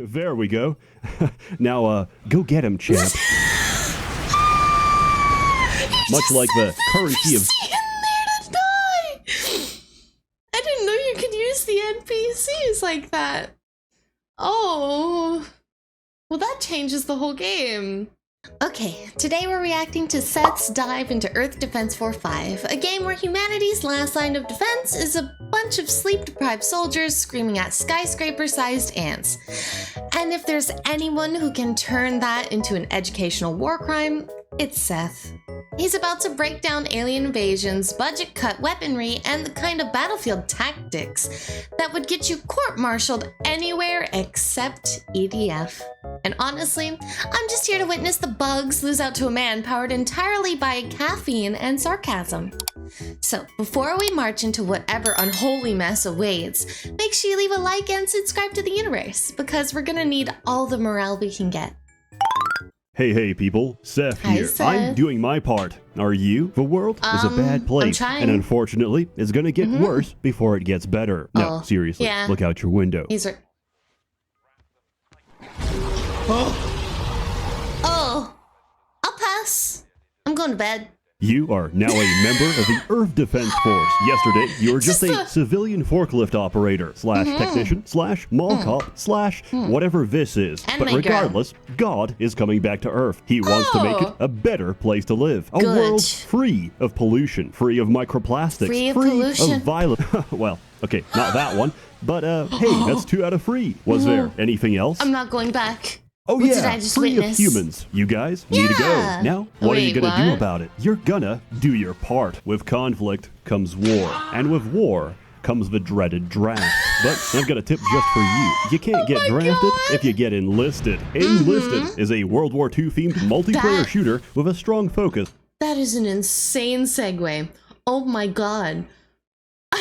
There we go. Now, go get him, champ. Much like the currency of... there to die! I didn't know you could use the NPCs like that. Oh. Well, that changes the whole game. Okay, today we're reacting to Sseth's dive into Earth Defense 4.5, a game where humanity's last line of defense is a bunch of sleep-deprived soldiers screaming at skyscraper-sized ants. And if there's anyone who can turn that into an educational war crime, it's Sseth. He's about to break down alien invasions, budget-cut weaponry, and the kind of battlefield tactics that would get you court-martialed anywhere except EDF. And honestly, I'm just here to witness the bugs lose out to a man powered entirely by caffeine and sarcasm. So, before we march into whatever unholy mess awaits, make sure you leave a like and subscribe to the universe, because we're gonna need all the morale we can get. Hey people, Sseth Hi, here. Sseth. I'm doing my part. Are you? The world is a bad place, I'm trying. and unfortunately, it's gonna get worse before it gets better. No, seriously, yeah. look out your window. He's right. Oh, I'll pass. I'm going to bed. You are now a member of the Earth Defense Force. Yesterday, you were just a civilian forklift operator, slash technician, slash mall cop, slash whatever this is. And But my girl. regardless, God is coming back to Earth. He wants to make it a better place to live. A Good. world free of pollution, free of microplastics, Free of pollution. violence. Well, okay, not that one. But, hey, that's 2 out of 3. Was there anything else? I'm not going back. Oh What yeah, did I just free witness? of humans. You guys need to go. Yeah. Now, what are you Wait, gonna do what? about it? You're gonna do your part. With conflict comes war, and with war comes the dreaded draft. But I've got a tip just for you. You can't get drafted if you get enlisted. Enlisted is a World War II themed multiplayer That- shooter with a strong focus. That is an insane segue. Oh my god. I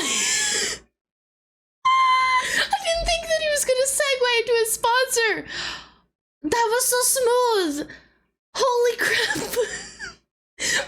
didn't think that he was gonna segue into his sponsor. That was so smooth. Holy crap.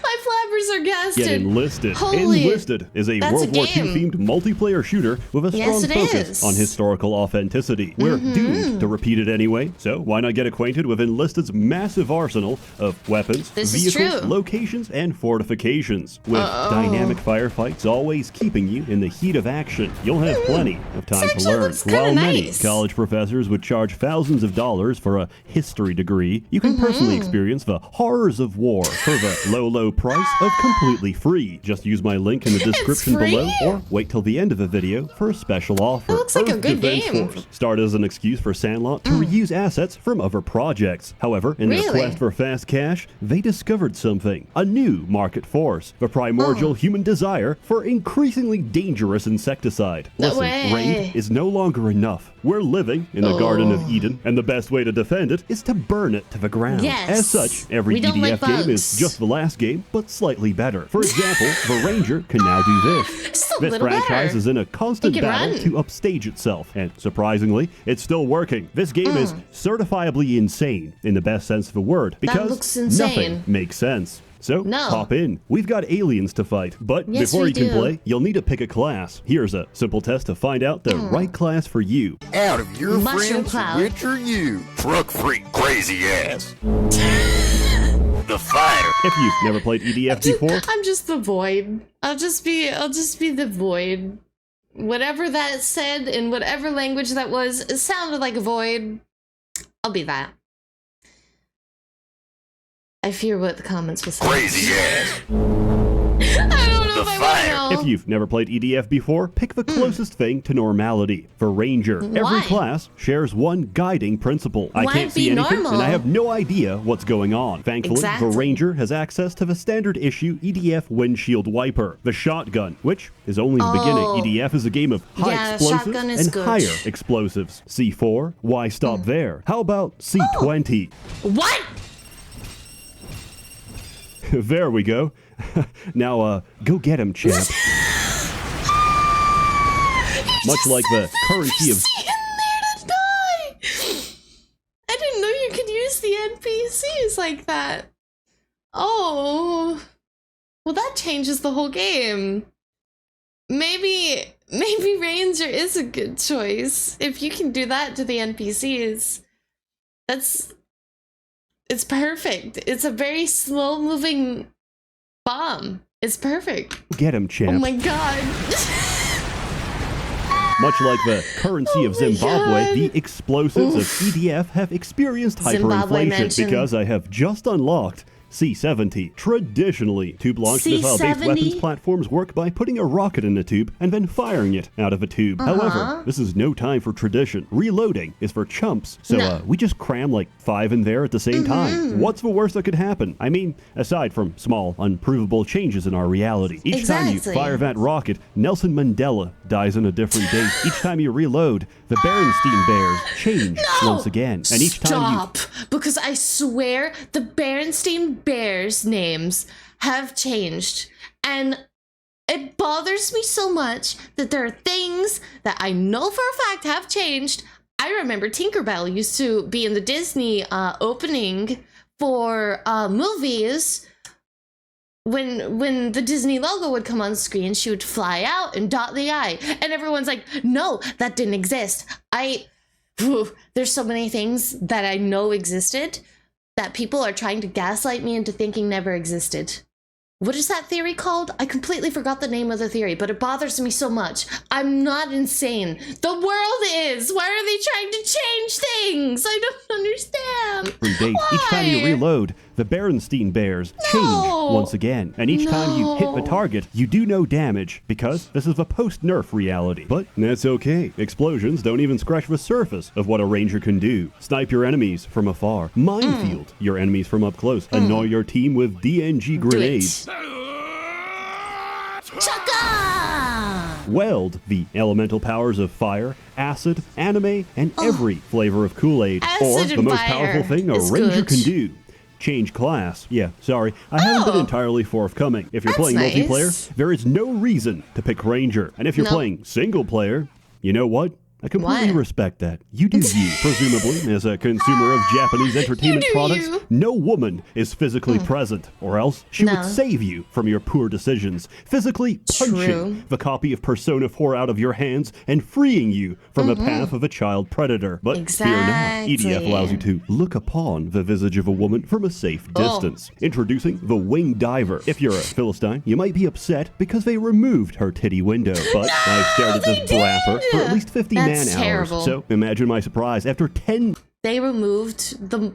My flappers are gasted. Get enlisted. Holy- Enlisted is a That's a World War II game. themed multiplayer shooter with a strong Yes, it focus is. on historical authenticity. We're doomed to repeat it anyway, so why not get acquainted with Enlisted's massive arsenal of weapons, This is vehicles, true. locations, and fortifications. With dynamic firefights always keeping you in the heat of action, you'll have plenty of time to actually learn. looks kinda While many nice. college professors would charge thousands of dollars for a history degree, you can personally experience the horrors of war for the low price of completely free. Just use my link in the description free? below, or wait till the end of the video for a special offer. It looks like a Earth good Defense game. Force start as an excuse for Sandlot to reuse assets from other projects. However, in their Really? quest for fast cash, they discovered something. A new market force. The primordial human desire for increasingly dangerous insecticide. No Listen, way. raid is no longer enough. We're living in the Garden of Eden, and the best way to defend it is to burn it to the ground. Yes. As such, every We don't like EDF game is bugs. just the last game, but slightly better. For example, the Ranger can now do this. Just a This little franchise better. is in a constant It can battle run. to upstage itself, and surprisingly, it's still working. This game is certifiably insane, in the best sense of the word, because looks insane. nothing makes sense. So, No. hop in. We've got aliens to fight, but Yes, before we you can do. play, you'll need to pick a class. Here's a simple test to find out the right class for you. Out of your Mushroom friends, cloud. which are you? Truck freak, crazy ass. The fighter. If you've never played EDF before, I'm just the void. I'll just be the void. Whatever that said in whatever language that was, it sounded like a void. I'll be that. I fear what the comments will say. Crazy ass. I don't know The if I fire. want to if you've never played EDF before, pick the closest thing to normality. For Ranger, every Why? class shares one guiding principle. I Why can't see be anything, normal? and I have no idea what's going on. Thankfully, Exactly. the Ranger has access to the standard issue EDF windshield wiper, the shotgun, which is only the beginning. EDF is a game of high Yeah, explosives shotgun is and good. higher explosives. C4, why stop there? How about C20? What? There we go. Now, go get him, champ. Much like the currency of... there to die. I didn't know you could use the NPCs like that. Oh. Well, that changes the whole game. Maybe maybe Ranger is a good choice. If you can do that to the NPCs, it's perfect. It's a very slow moving bomb. It's perfect. Get him, champ. Oh my god. Much like the currency of Zimbabwe, the explosives of EDF have experienced hyperinflation because I have just unlocked C-70. Traditionally, tube-launched missile-based weapons platforms work by putting a rocket in a tube and then firing it out of a tube. However, this is no time for tradition. Reloading is for chumps, so we just cram like 5 in there at the same time. What's the worst that could happen? I mean, aside from small, unprovable changes in our reality. Each time you fire that rocket, Nelson Mandela dies on a different date. Each time you reload, the Berenstain Bears change once again. And each time because I swear the Berenstain Bears names have changed, and it bothers me so much that there are things that I know for a fact have changed. I remember Tinkerbell used to be in the Disney opening for movies. When the Disney logo would come on screen, she would fly out and dot the I, and everyone's like, no, that didn't exist. There's so many things that I know existed that people are trying to gaslight me into thinking never existed. What is that theory called? I completely forgot the name of the theory, but it bothers me so much. I'm not insane. The world is. Why are they trying to change things? I don't understand. Why? Each time you reload, the Berenstain Bears change once again. And each time you hit the target, you do no damage because this is a post-nerf reality. But that's okay. Explosions don't even scratch the surface of what a ranger can do. Snipe your enemies from afar. Minefield your enemies from up close. Annoy your team with DNG grenades. Chaka! Weld the elemental powers of fire, acid, anime, and every flavor of Kool-Aid. Or the most powerful thing a ranger can do. Change class. Yeah, sorry. I haven't been entirely forthcoming. If you're playing multiplayer, there is no reason to pick Ranger. And if you're playing single player, you know what? I completely respect that. You do you. Presumably, as a consumer of Japanese entertainment products, no woman is physically present, or else she would save you from your poor decisions, physically punching the copy of Persona 4 out of your hands and freeing you from the path of a child predator. But fear not, EDF allows you to look upon the visage of a woman from a safe distance. Introducing the Wing Diver. If you're a Philistine, you might be upset because they removed her titty window, but I've stared at this brapper for at least 50 minutes. Hours. So imagine my surprise after 10. They removed the.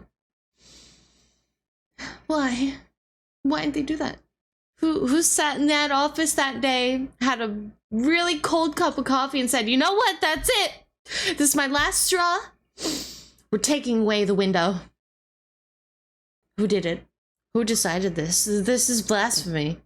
Why? Why did they do that? Who sat in that office that day, had a really cold cup of coffee, and said, "You know what? That's it. This is my last straw. We're taking away the window." Who did it? Who decided this? This is blasphemy.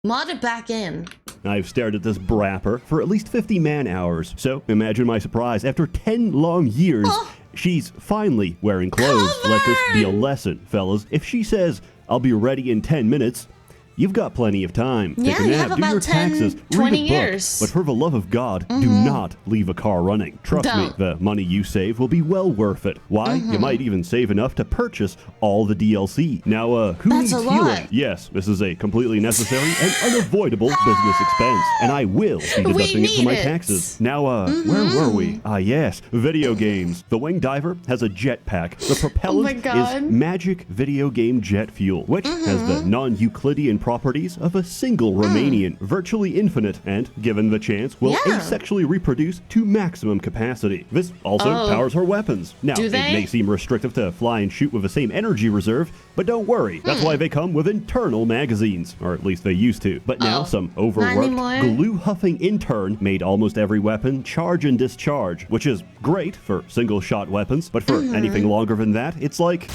Mod it back in. I've stared at this brapper for at least 50 man-hours. So imagine my surprise. After 10 long years, she's finally wearing clothes. Let this be a lesson, fellas. If she says, "I'll be ready in 10 minutes," you've got plenty of time. Take a nap, do your taxes, read a book. But for the love of God, do not leave a car running. Trust me, the money you save will be well worth it. Why? You might even save enough to purchase all the DLC. Now, who needs healing? Yes, this is a completely necessary and unavoidable business expense, and I will be deducting it from my taxes. Now, where were we? Ah, yes, video games. The Wing Diver has a jetpack. The propellant is magic video game jet fuel, which has the non-Euclidean properties of a single Romanian, virtually infinite, and given the chance, will asexually reproduce to maximum capacity. This also powers her weapons. Now, it may seem restrictive to fly and shoot with the same energy reserve, but don't worry. That's why they come with internal magazines, or at least they used to. But now some overworked, glue-huffing intern made almost every weapon charge and discharge, which is great for single-shot weapons, but for anything longer than that, it's like...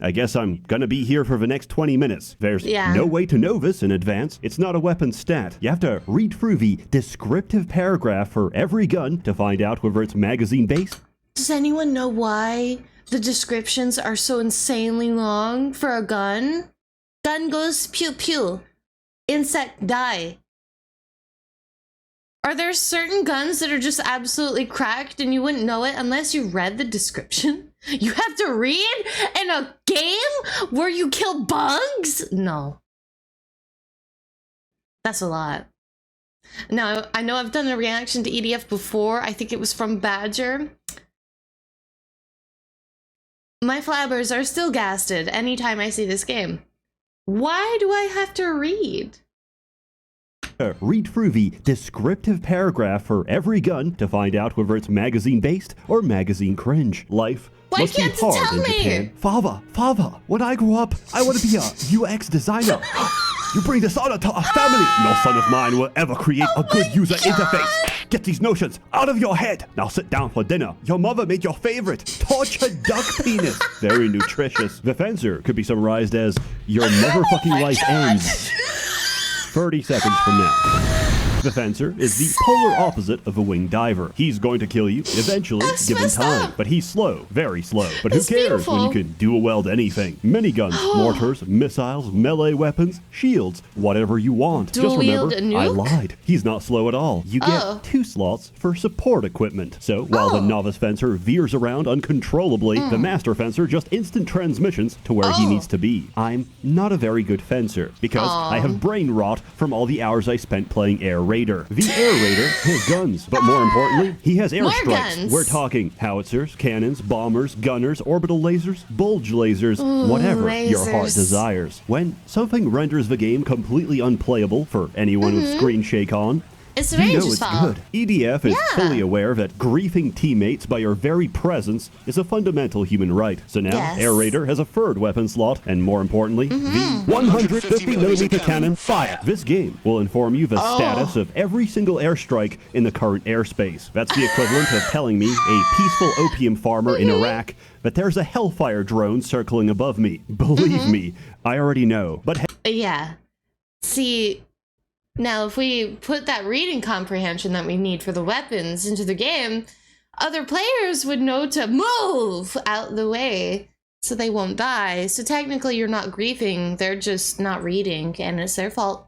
I guess I'm gonna be here for the next 20 minutes. There's no way to know this in advance. It's not a weapon stat. You have to read through the descriptive paragraph for every gun to find out whether it's magazine-based. Does anyone know why the descriptions are so insanely long for a gun? Gun goes pew-pew. Insect die. Are there certain guns that are just absolutely cracked and you wouldn't know it unless you read the description? You have to read in a game where you kill bugs? No. That's a lot. Now, I know I've done a reaction to EDF before. I think it was from Badger. My flabbers are still gasted anytime I see this game. Why do I have to read? Read through the descriptive paragraph for every gun to find out whether it's magazine-based or magazine cringe. Life Why must be can't you hard tell in me? Japan. Father, when I grow up, I want to be a UX designer. You bring dishonor to our family. No son of mine will ever create a good user interface. Get these notions out of your head. Now sit down for dinner. Your mother made your favorite tortured duck penis. Very nutritious. The fencer could be summarized as your motherfucking life ends 30 seconds from now. The fencer is the polar opposite of a winged diver. He's going to kill you eventually, That's given messed time. up. But he's slow, very slow. But who It's cares when you beautiful. can do a weld anything? Miniguns, mortars, missiles, melee weapons, shields, whatever you want. Dual Just remember, wield a I nuke? lied. He's not slow at all. You get Oh. 2 slots for support equipment. So while the Oh. novice fencer veers around uncontrollably, the master fencer just instant transmissions to where he Oh. needs to be. I'm not a very good fencer because I have brain rot from all the hours I spent playing Air Raider. The Air Raider has guns, but more importantly, he has More airstrikes. guns. We're talking howitzers, cannons, bombers, gunners, orbital lasers, bulge lasers, whatever your heart lasers. desires. When something renders the game completely unplayable for anyone with screen shake on, It's the you know Ranger's it's fault. good. EDF is Yeah. fully aware that griefing teammates by your very presence is a fundamental human right. So now, Yes. Air Raider has a third weapon slot, and more importantly, the 150mm cannon fire. This game will inform you the status of every single airstrike in the current airspace. That's the equivalent of telling me, a peaceful opium farmer in Iraq, that there's a Hellfire drone circling above me. Believe me, I already know. But Yeah. See, now if we put that reading comprehension that we need for the weapons into the game, other players would know to move out the way so they won't die. So technically you're not grieving, they're just not reading, and it's their fault.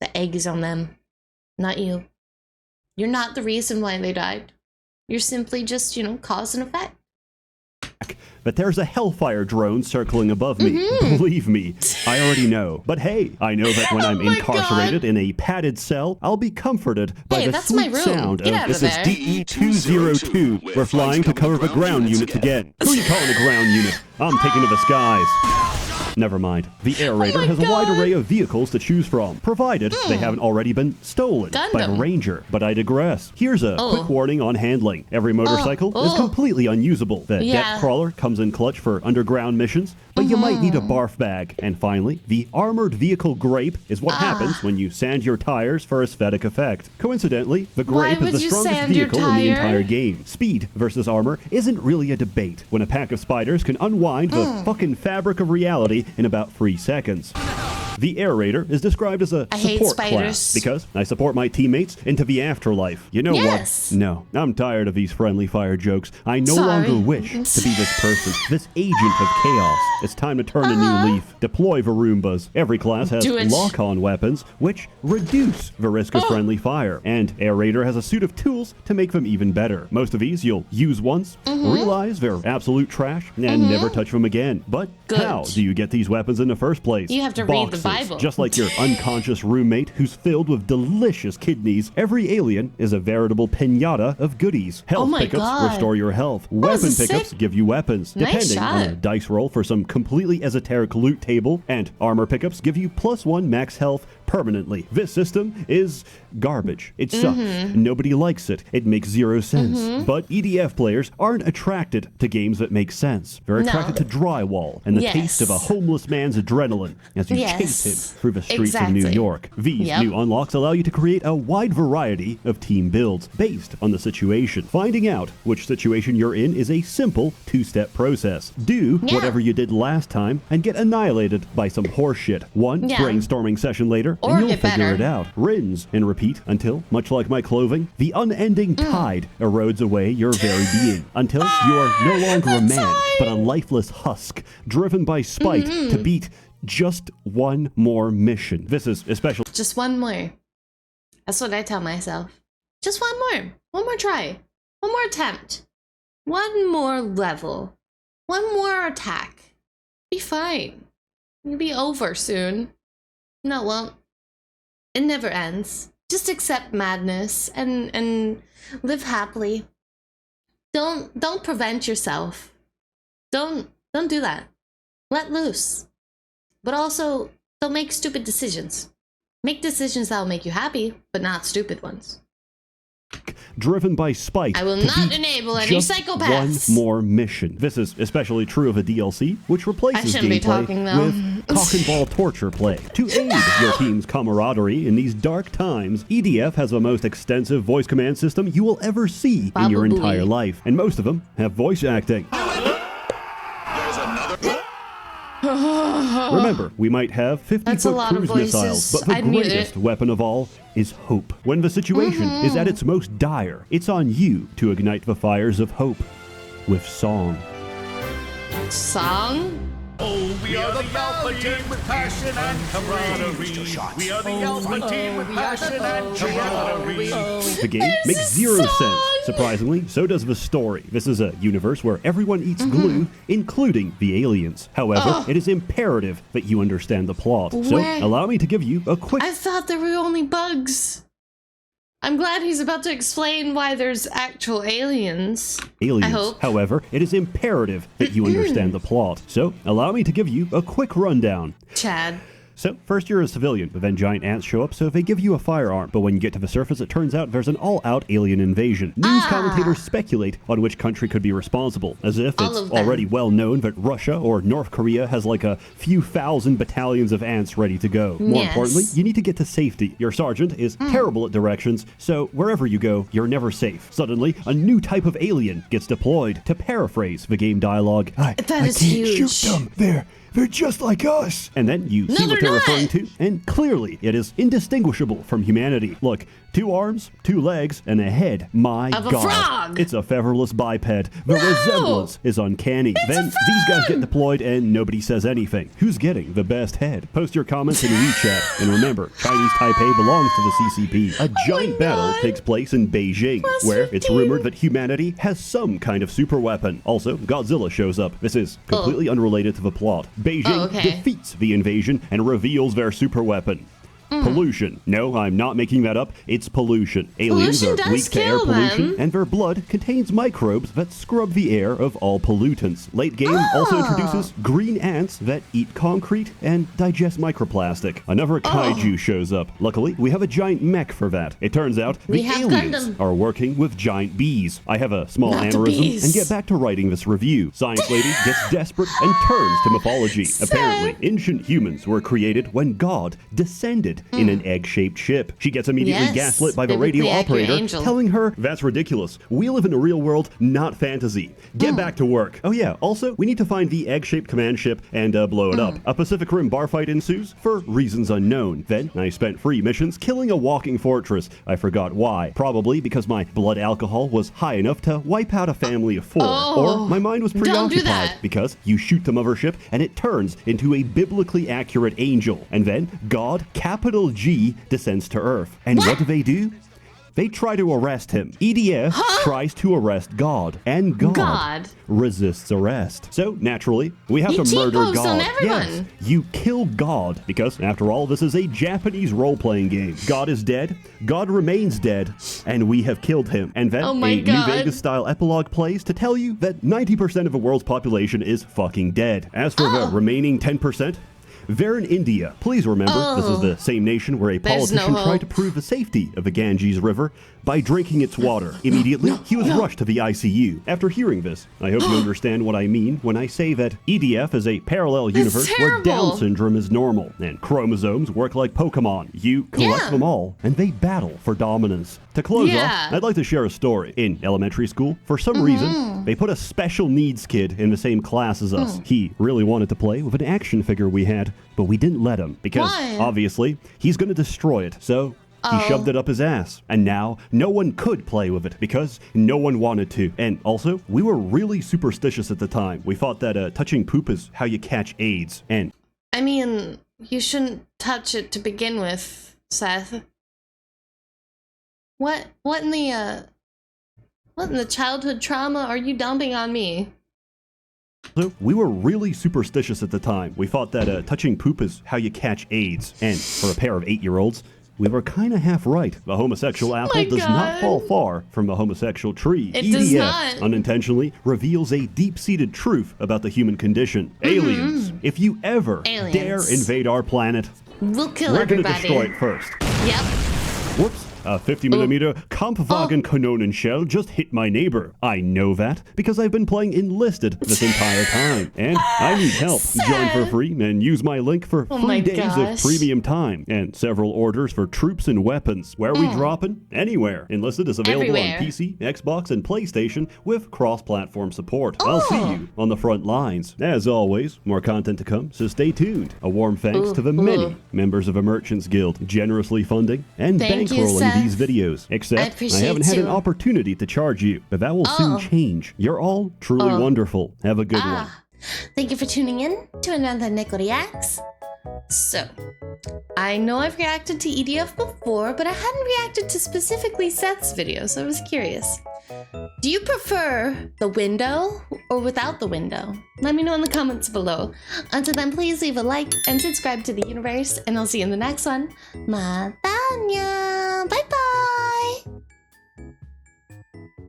The egg is on them, not you. You're not the reason why they died. You're simply just, cause and effect. But there's a Hellfire drone circling above me. Believe me, I already know. But hey, I know that when I'm my incarcerated in a padded cell, I'll be comforted by Hey, the that's my sweet room. sound Get of out of this is there. DE202. We're flying to cover the ground units again. Who you calling a ground unit? I'm taking to the skies. Never mind. The Air Raider my has a wide God. array of vehicles to choose from, provided they haven't already been stolen by a Gundam. Ranger. But I digress. Here's a quick warning on handling. Every motorcycle is oh. completely unusable. The Yeah. depth crawler comes in clutch for underground missions, but you might need a barf bag. And finally, the armored vehicle grape is what happens when you sand your tires for aesthetic effect. Coincidentally, the Why grape would is the you strongest sand your vehicle in the tire? entire game. Speed versus armor isn't really a debate when a pack of spiders can unwind the fucking fabric of reality in about 3 seconds. The Air Raider is described as a I hate support class spiders. because I support my teammates into the afterlife. You know Yes. what? No, I'm tired of these friendly fire jokes. I no Sorry. longer wish to be this person, this agent of chaos. It's time to turn a new leaf. Deploy Varumbas. Every class has Do it. lock-on weapons, which reduce the risk of friendly fire. And Air Raider has a suite of tools to make them even better. Most of these you'll use once, realize they're absolute trash, and never touch them again. But Good. how do you get these weapons in the first place? You have to read the Boxes. Bible. Just like your unconscious roommate who's filled with delicious kidneys, every alien is a veritable piñata of goodies. Health my pickups God. restore your health. was Weapon a pickups sick- give you weapons, Nice depending on a shot. dice roll for some completely esoteric loot table. And armor pickups give you +1 max health permanently. This system is garbage. It sucks. Nobody likes it. It makes 0 sense. But EDF players aren't attracted to games that make sense. They're No. attracted to drywall and the Yes. taste of a homeless man's adrenaline as you Yes. chase him through the streets of New Exactly. York. These Yep. new unlocks allow you to create a wide variety of team builds based on the situation. Finding out which situation you're in is a simple 2-step process. Do Yeah. whatever you did last time and get annihilated by some horseshit. One Yeah. brainstorming session later, Or and you'll get figure better. it out. Rinse and repeat until, much like my clothing, the unending tide erodes away your very being. Until you are no longer a man, but a lifeless husk, driven by spite to beat just one more mission. This is especially Just one more. That's what I tell myself. Just one more. One more try. One more attempt. One more level. One more attack. Be fine. It'll be over soon. No, it won't. It never ends. just accept madness and live happily. Don't prevent yourself. Don't do that. Let loose. But also, don't make stupid decisions. Make decisions that will make you happy, but not stupid ones. Driven by spite. I will not enable any psychopaths. One more mission. This is especially true of a DLC, which replaces gameplay with cock and ball torture play. To aid your team's camaraderie in these dark times, EDF has the most extensive voice command system you will ever see in your entire life, and most of them have voice acting. Remember, we might have 50-foot cruise missiles, but the greatest weapon of all is hope. When the situation is at its most dire, it's on you to ignite the fires of hope with song. Song? Oh, we are the Alpha Team with passion and camaraderie. We are the Alpha Team with passion and camaraderie. The game makes zero sense. Surprisingly, so does the story. This is a universe where everyone eats glue, including the aliens. However, it is imperative that you understand the plot. So, allow me to give you a quick... I thought there were only bugs. I'm glad he's about to explain why there's actual aliens. I hope. However, it is imperative that you understand the plot. So, allow me to give you a quick rundown. Chad. So, first you're a civilian, but then giant ants show up, so they give you a firearm. But when you get to the surface, it turns out there's an all-out alien invasion. News commentators speculate on which country could be responsible, as if it's already well known that Russia or North Korea has like a few thousand battalions of ants ready to go. More importantly, you need to get to safety. Your sergeant is terrible at directions, so wherever you go, you're never safe. Suddenly, a new type of alien gets deployed. To paraphrase the game dialogue, I can't shoot them. They're just like us. And then you see what they're referring to, and clearly it is indistinguishable from humanity. Look, 2 arms, 2 legs, and a head. My God. A frog. It's a featherless biped. The resemblance is uncanny. Then these guys get deployed and nobody says anything. Who's getting the best head? Post your comments in WeChat. And remember, Chinese Taipei belongs to the CCP. A giant battle takes place in Beijing, where it's rumored that humanity has some kind of super weapon. Also, Godzilla shows up. This is completely unrelated to the plot. Beijing defeats the invasion and reveals their super weapon. Pollution. No, I'm not making that up. It's pollution. Aliens are weak to air pollution, and their blood contains microbes that scrub the air of all pollutants. Late game also introduces green ants that eat concrete and digest microplastic. Another kaiju shows up. Luckily, we have a giant mech for that. It turns out the aliens are working with giant bees. I have a small aneurysm and get back to writing this review. Science lady gets desperate and turns to mythology. Apparently, ancient humans were created when God descended in an egg-shaped ship. She gets immediately gaslit by the radio operator, telling her, that's ridiculous. We live in a real world, not fantasy. Get back to work. Oh yeah, also, we need to find the egg-shaped command ship and blow it up. A Pacific Rim bar fight ensues for reasons unknown. Then, I spent 3 missions killing a walking fortress. I forgot why. Probably because my blood alcohol was high enough to wipe out a family of 4. Or my mind was preoccupied because you shoot the mothership and it turns into a biblically accurate angel. And then, God, capital G, descends to Earth. And what do? They try to arrest him. EDF tries to arrest God, and God resists arrest. So, naturally, we have to murder God. Yes, you kill God, because, after all, this is a Japanese role-playing game. God is dead, God remains dead, and we have killed him. And then a New Vegas-style epilogue plays to tell you that 90% of the world's population is fucking dead. As for the remaining 10%, they're in India. Please remember, this is the same nation where a politician tried to prove the safety of the Ganges River by drinking its water. Immediately, he was rushed to the ICU. After hearing this, I hope you understand what I mean when I say that EDF is a parallel universe where Down syndrome is normal, and chromosomes work like Pokemon. You collect them all, and they battle for dominance. To close off, I'd like to share a story. In elementary school, for some reason, they put a special needs kid in the same class as us. He really wanted to play with an action figure we had, but we didn't let him because, obviously, he's going to destroy it. So he shoved it up his ass. And now, no one could play with it because no one wanted to. And also, we were really superstitious at the time. We thought that touching poop is how you catch AIDS. And I mean, you shouldn't touch it to begin with, Seth. What in the childhood trauma are you dumping on me? So we were really superstitious at the time. We thought that touching poop is how you catch AIDS. And for a pair of 8-year-olds, we were kinda half right. The homosexual apple does not fall far from the homosexual tree. It EDF does not. unintentionally reveals a deep-seated truth about the human condition. Aliens. If you ever dare invade our planet, We'll kill we're gonna everybody. destroy it first. Yep. Whoops. A 50mm Kampfwagen Kanonen shell just hit my neighbor. I know that because I've been playing Enlisted this entire time. And I need help. Join for free and use my link for 3 days of premium time and several orders for troops and weapons. Where are we dropping? Anywhere. Enlisted is available on PC, Xbox, and PlayStation with cross-platform support. I'll see you on the front lines. As always, more content to come, so stay tuned. A warm thanks to the many members of a Merchants Guild generously funding and bankrolling these videos. Except I haven't had an opportunity to charge you, but that will soon change. You're all truly wonderful. Have a good one. Thank you for tuning in to another NEKO Reacts. So, I know I've reacted to EDF before, but I hadn't reacted to specifically Seth's video, so I was curious. Do you prefer the window or without the window? Let me know in the comments below. Until then, please leave a like and subscribe to the universe, and I'll see you in the next one. Matanya!